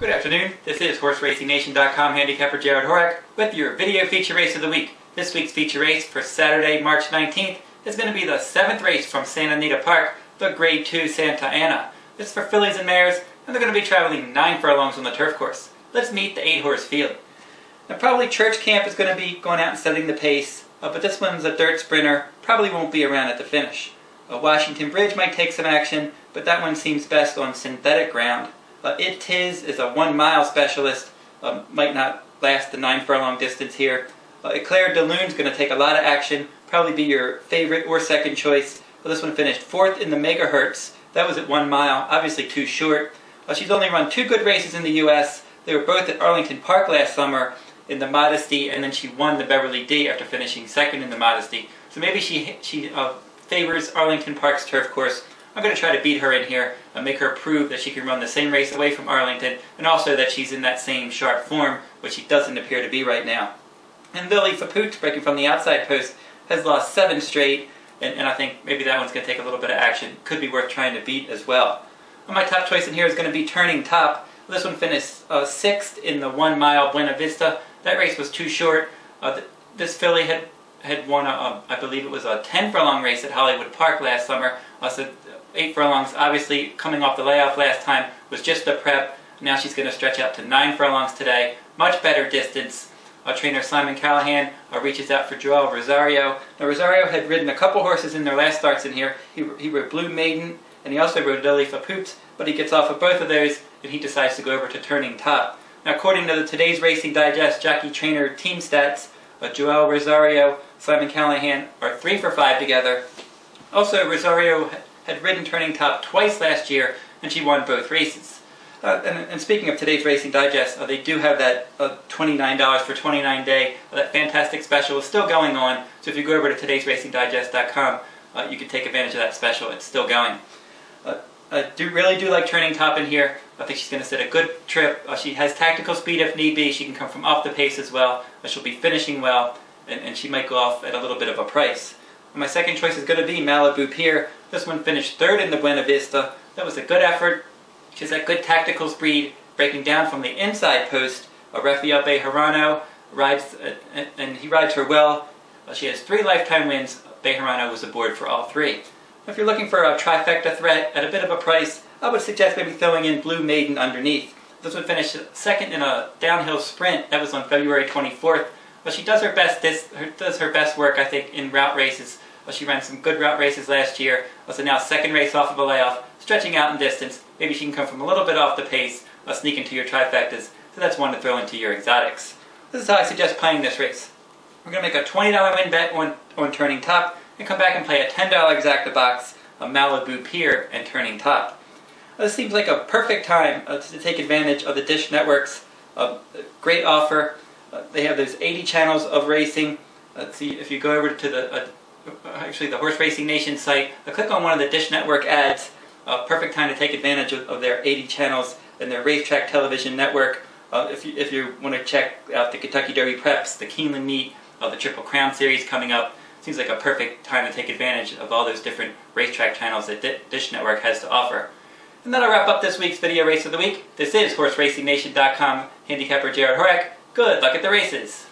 Good afternoon, this is HorseRacingNation.com handicapper Jarrod Horak with your video feature race of the week. This week's feature race for Saturday, March 19th is going to be the 7th race from Santa Anita Park, the Grade 2 Santa Ana. This is for fillies and mares, and they're going to be traveling 9 furlongs on the turf course. Let's meet the 8-horse field. Now probably Church Camp is going to be going out and setting the pace, but this one's a dirt sprinter, probably won't be around at the finish. Washington Bridge might take some action, but that one seems best on synthetic ground. It Tiz is a 1 mile specialist, might not last the 9 furlong distance here. Eclair de Lune's going to take a lot of action, probably be your favorite or second choice. This one finished 4th in the megahertz. That was at 1 mile, obviously too short. She's only run 2 good races in the U.S. They were both at Arlington Park last summer in the Modesty, and then she won the Beverly D after finishing 2nd in the Modesty. So maybe she favors Arlington Park's turf course. I'm going to try to beat her in here and make her prove that she can run the same race away from Arlington, and also that she's in that same sharp form, which she doesn't appear to be right now. And Lily Faput, breaking from the outside post, has lost 7 straight, and I think maybe that one's going to take a little bit of action. Could be worth trying to beat as well. My top choice in here is going to be Turning Top. This one finished 6th in the 1 mile Buena Vista. That race was too short. This filly had won, I believe it was a 10 furlong race at Hollywood Park last summer. So 8 furlongs, obviously coming off the layoff last time, was just a prep. Now she's going to stretch out to 9 furlongs today. Much better distance. Trainer Simon Callahan reaches out for Joel Rosario. Now Rosario had ridden a couple horses in their last starts in here. He rode Blue Maiden, and he also rode Lily Faput, but he gets off of both of those, and he decides to go over to Turning Top. Now according to the Today's Racing Digest Jockey Trainer team stats, Joel Rosario, Simon Callahan are 3 for 5 together. Also, Rosario had ridden Turning Top twice last year, and she won both races. And speaking of Today's Racing Digest, they do have that $29 for 29 day. That fantastic special is still going on, so if you go over to todaysracingdigest.com, you can take advantage of that special. It's still going. I really do like Turning Top in here. I think she's going to set a good trip. She has tactical speed if need be. She can come from off the pace as well. She'll be finishing well, and she might go off at a little bit of a price. My second choice is going to be Malibu Pier. This one finished 3rd in the Buena Vista. That was a good effort. She has that good tactical speed, breaking down from the inside post. Rafael Bejarano rides, and he rides her well. She has 3 lifetime wins. Bejarano was aboard for all 3. If you're looking for a trifecta threat at a bit of a price, I would suggest maybe throwing in Blue Maiden underneath. This one finished 2nd in a downhill sprint. That was on February 24th. But she does her best work, I think, in route races. She ran some good route races last year. So now 2nd race off of a layoff, stretching out in distance. Maybe she can come from a little bit off the pace, sneak into your trifectas. So that's one to throw into your exotics. This is how I suggest playing this race. We're going to make a $20 win bet on Turning Top, and come back and play a $10 exacta box of Malibu Pier and Turning Top. This seems like a perfect time to take advantage of the Dish Network's great offer. They have those 80 channels of racing. Let's see, if you go over to the Horse Racing Nation site, click on one of the Dish Network ads. Perfect time to take advantage of their 80 channels and their racetrack television network. If you want to check out the Kentucky Derby Preps, the Keeneland Meet, the Triple Crown Series coming up, seems like a perfect time to take advantage of all those different racetrack channels that Dish Network has to offer. And that'll wrap up this week's video race of the week. This is HorseRacingNation.com handicapper Jarrod Horak. Good luck at the races.